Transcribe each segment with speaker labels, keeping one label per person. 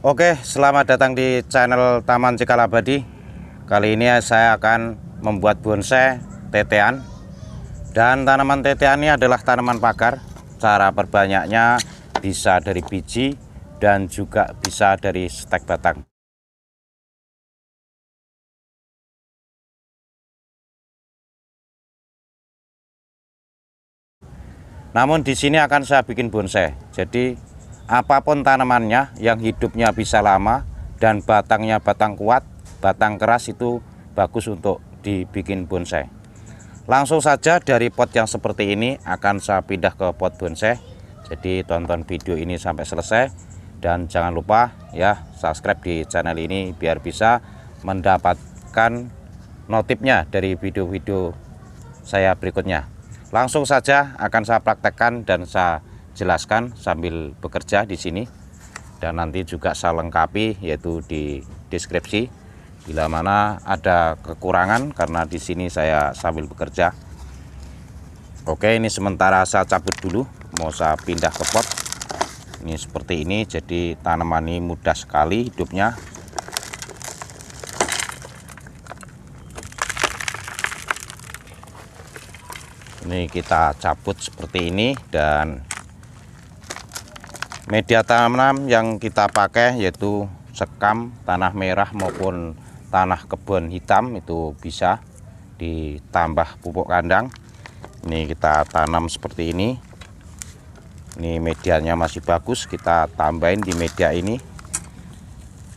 Speaker 1: Oke, selamat datang di channel Taman Cikal Abadi. Kali ini saya akan membuat bonsai tetean. Dan tanaman tetean ini adalah tanaman pagar. Cara perbanyaknya bisa dari biji dan juga bisa dari stek batang. Namun di sini akan saya bikin bonsai. Jadi apapun tanamannya yang hidupnya bisa lama dan batangnya batang kuat, batang keras, itu bagus untuk dibikin bonsai. Langsung saja dari pot yang seperti ini akan saya pindah ke pot bonsai. Jadi tonton video ini sampai selesai dan jangan lupa ya subscribe di channel ini biar bisa mendapatkan notifnya dari video-video saya berikutnya. Langsung saja akan saya praktekkan dan saya jelaskan sambil bekerja di sini, dan nanti juga saya lengkapi yaitu di deskripsi bila mana ada kekurangan karena di sini saya sambil bekerja. Oke, ini sementara saya cabut dulu, mau saya pindah ke pot. Ini seperti ini, jadi tanaman ini mudah sekali hidupnya. Ini kita cabut seperti ini, dan media tanam yang kita pakai yaitu sekam, tanah merah maupun tanah kebun hitam, itu bisa ditambah pupuk kandang. Ini kita tanam seperti ini. Ini medianya masih bagus, kita tambahin di media ini.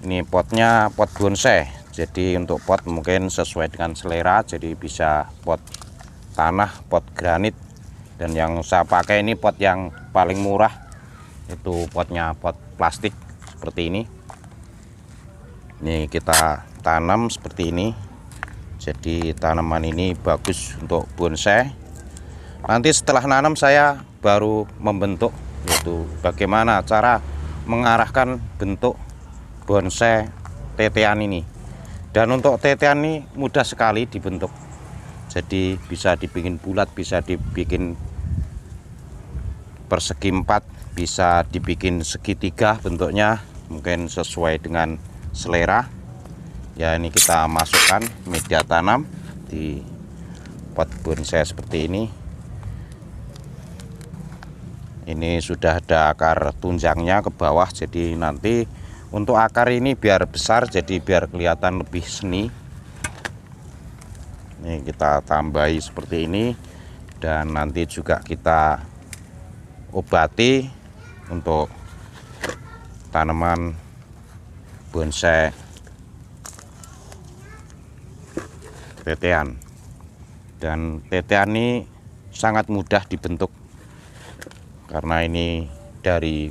Speaker 1: Ini potnya pot bonsai, jadi untuk pot mungkin sesuai dengan selera, jadi bisa pot tanah, pot granit, dan yang saya pakai ini pot yang paling murah, itu potnya pot plastik seperti ini. Ini kita tanam seperti ini, jadi tanaman ini bagus untuk bonsai. Nanti setelah nanam saya baru membentuk, yaitu bagaimana cara mengarahkan bentuk bonsai tetean ini. Dan untuk tetean ini mudah sekali dibentuk. Jadi bisa dibikin bulat, bisa dibikin persegi 4, bisa dibikin segitiga bentuknya, mungkin sesuai dengan selera. Ya, ini kita masukkan media tanam di pot bonsai seperti ini. Ini sudah ada akar tunjangnya ke bawah, jadi nanti untuk akar ini biar besar, jadi biar kelihatan lebih seni. Ini kita tambahi seperti ini, dan nanti juga kita obati untuk tanaman bonsai tetean. Dan tetean ini sangat mudah dibentuk karena ini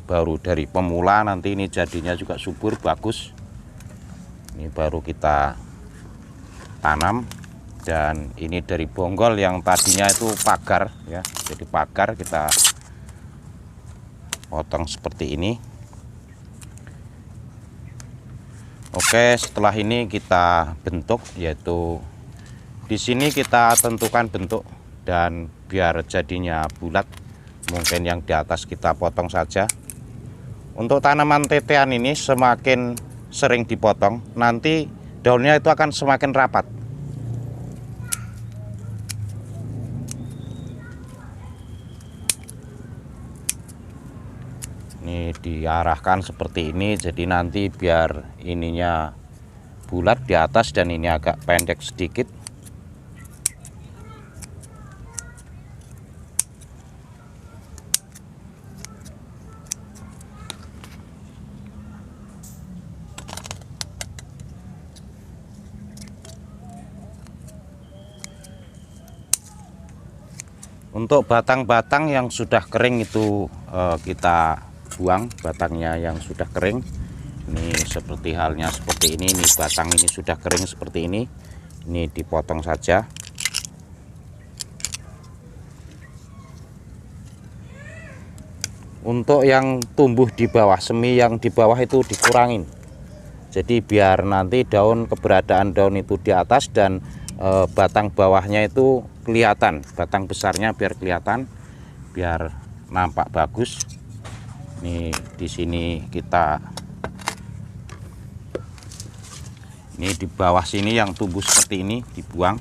Speaker 1: baru dari pemula, nanti ini jadinya juga subur bagus. Ini baru kita tanam. Dan ini dari bonggol yang tadinya itu pagar ya, jadi pagar kita potong seperti ini. Oke, setelah ini kita bentuk, yaitu di sini kita tentukan bentuk, dan biar jadinya bulat mungkin yang di atas kita potong saja. Untuk tanaman tetean ini semakin sering dipotong, nanti daunnya itu akan semakin rapat. Ini diarahkan seperti ini, jadi nanti biar ininya bulat di atas dan ini agak pendek sedikit. Untuk batang-batang yang sudah kering itu kita buang batangnya yang sudah kering. Ini seperti halnya seperti ini batang ini sudah kering seperti ini dipotong saja. Untuk yang tumbuh di bawah, semi yang di bawah itu dikurangin, jadi biar nanti keberadaan daun itu di atas, dan batang bawahnya itu kelihatan, batang besarnya biar kelihatan, biar nampak bagus. Ini di sini kita Ini di bawah sini yang tumbuh seperti ini dibuang.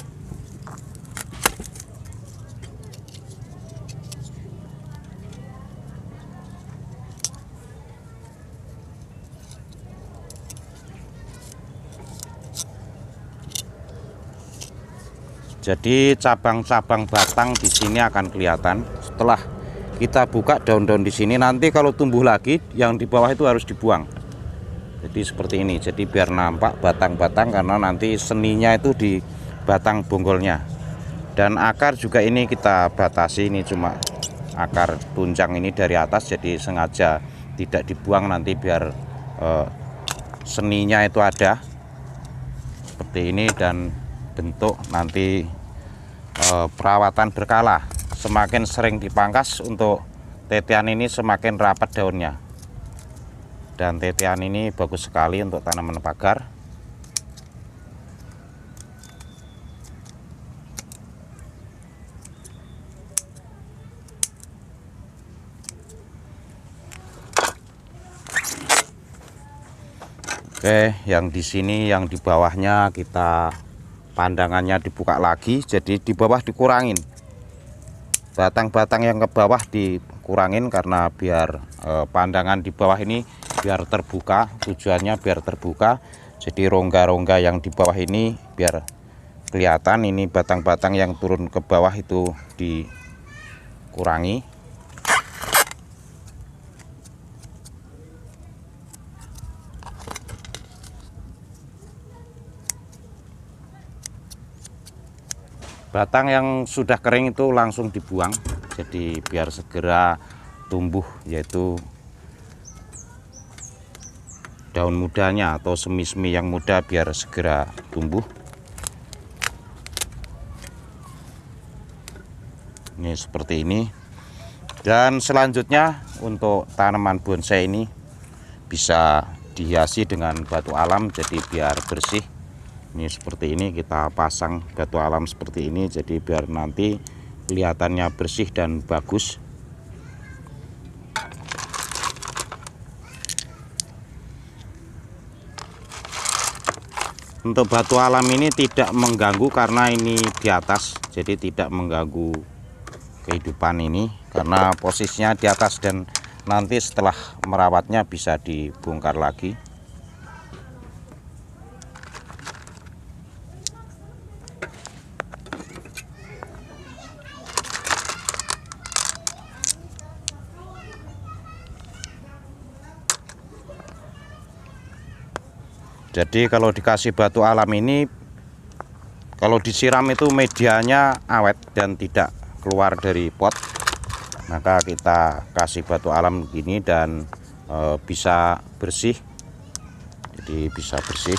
Speaker 1: Jadi cabang-cabang batang di sini akan kelihatan. Setelah kita buka daun-daun di sini, nanti kalau tumbuh lagi yang di bawah itu harus dibuang. Jadi seperti ini. Jadi biar nampak batang-batang, karena nanti seninya itu di batang bonggolnya. Dan akar juga ini kita batasi, ini cuma akar tunjang ini dari atas, jadi sengaja tidak dibuang nanti biar seninya itu ada seperti ini. Dan bentuk nanti perawatan berkala, semakin sering dipangkas untuk titian ini semakin rapat daunnya. Dan titian ini bagus sekali untuk tanaman pagar. Oke, yang di sini yang di bawahnya kita pandangannya dibuka lagi, jadi di bawah dikurangin batang-batang yang ke bawah, dikurangin karena biar pandangan di bawah ini biar terbuka, tujuannya biar terbuka. Jadi rongga-rongga yang di bawah ini biar kelihatan, ini batang-batang yang turun ke bawah itu dikurangi. Batang yang sudah kering itu langsung dibuang, jadi biar segera tumbuh, yaitu daun mudanya atau semi-semi yang muda biar segera tumbuh. Ini seperti ini. Dan selanjutnya untuk tanaman bonsai ini bisa dihiasi dengan batu alam, jadi biar bersih. Ini seperti ini, kita pasang batu alam seperti ini, jadi biar nanti kelihatannya bersih dan bagus. Untuk batu alam ini tidak mengganggu karena ini di atas, jadi tidak mengganggu kehidupan ini karena posisinya di atas, dan nanti setelah merawatnya bisa dibongkar lagi. Jadi kalau dikasih batu alam ini, kalau disiram itu medianya awet dan tidak keluar dari pot, maka kita kasih batu alam begini dan bisa bersih. Jadi bisa bersih.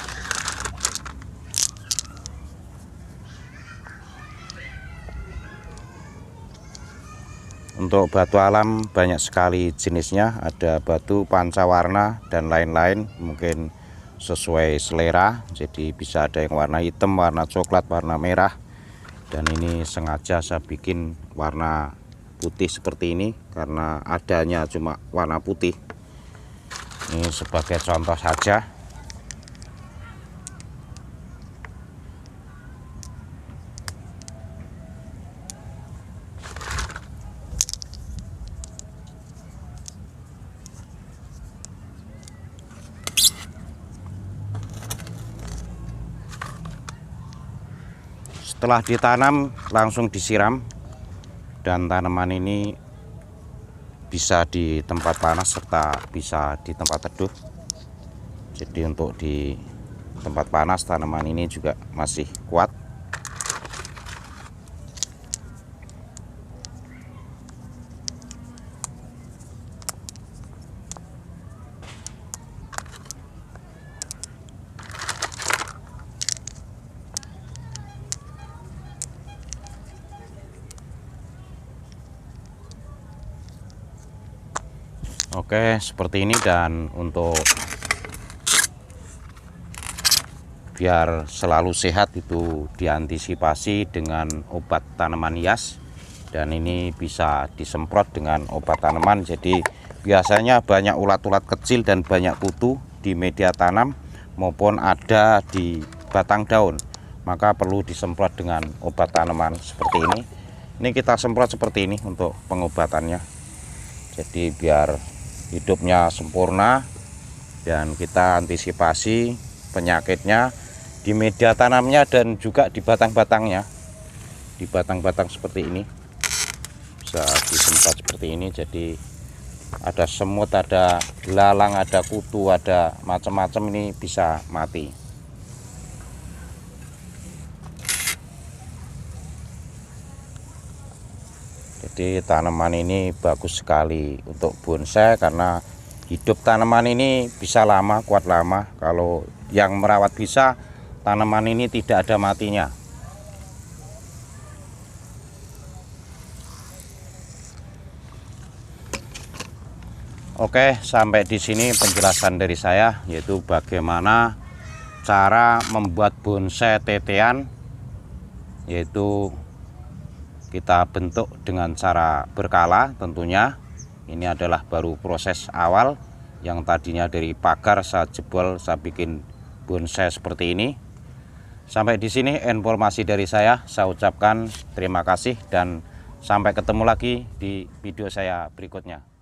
Speaker 1: Untuk batu alam banyak sekali jenisnya, ada batu pancawarna dan lain-lain, mungkin sesuai selera. Jadi bisa ada yang warna hitam, warna coklat, warna merah. Dan ini sengaja saya bikin warna putih seperti ini karena adanya cuma warna putih. Ini sebagai contoh saja. Setelah ditanam langsung disiram, dan tanaman ini bisa di tempat panas serta bisa di tempat teduh. Jadi untuk di tempat panas tanaman ini juga masih kuat. Oke, seperti ini. Dan untuk biar selalu sehat itu diantisipasi dengan obat tanaman hias, dan ini bisa disemprot dengan obat tanaman. Jadi biasanya banyak ulat-ulat kecil dan banyak kutu di media tanam, maupun ada di batang daun, maka perlu disemprot dengan obat tanaman seperti ini. Ini kita semprot seperti ini untuk pengobatannya. Jadi biar hidupnya sempurna dan kita antisipasi penyakitnya di media tanamnya dan juga di batang-batangnya. Di batang-batang seperti ini bisa disemprot seperti ini. Jadi ada semut, ada belalang, ada kutu, ada macam-macam, ini bisa mati. Jadi tanaman ini bagus sekali untuk bonsai karena hidup tanaman ini bisa lama, kuat lama. Kalau yang merawat bisa, tanaman ini tidak ada matinya. Oke, sampai di sini penjelasan dari saya, yaitu bagaimana cara membuat bonsai tetean, yaitu kita bentuk dengan cara berkala tentunya. Ini adalah baru proses awal, yang tadinya dari pagar saya jebol, saya bikin bonsai seperti ini. Sampai di sini informasi dari saya ucapkan terima kasih dan sampai ketemu lagi di video saya berikutnya.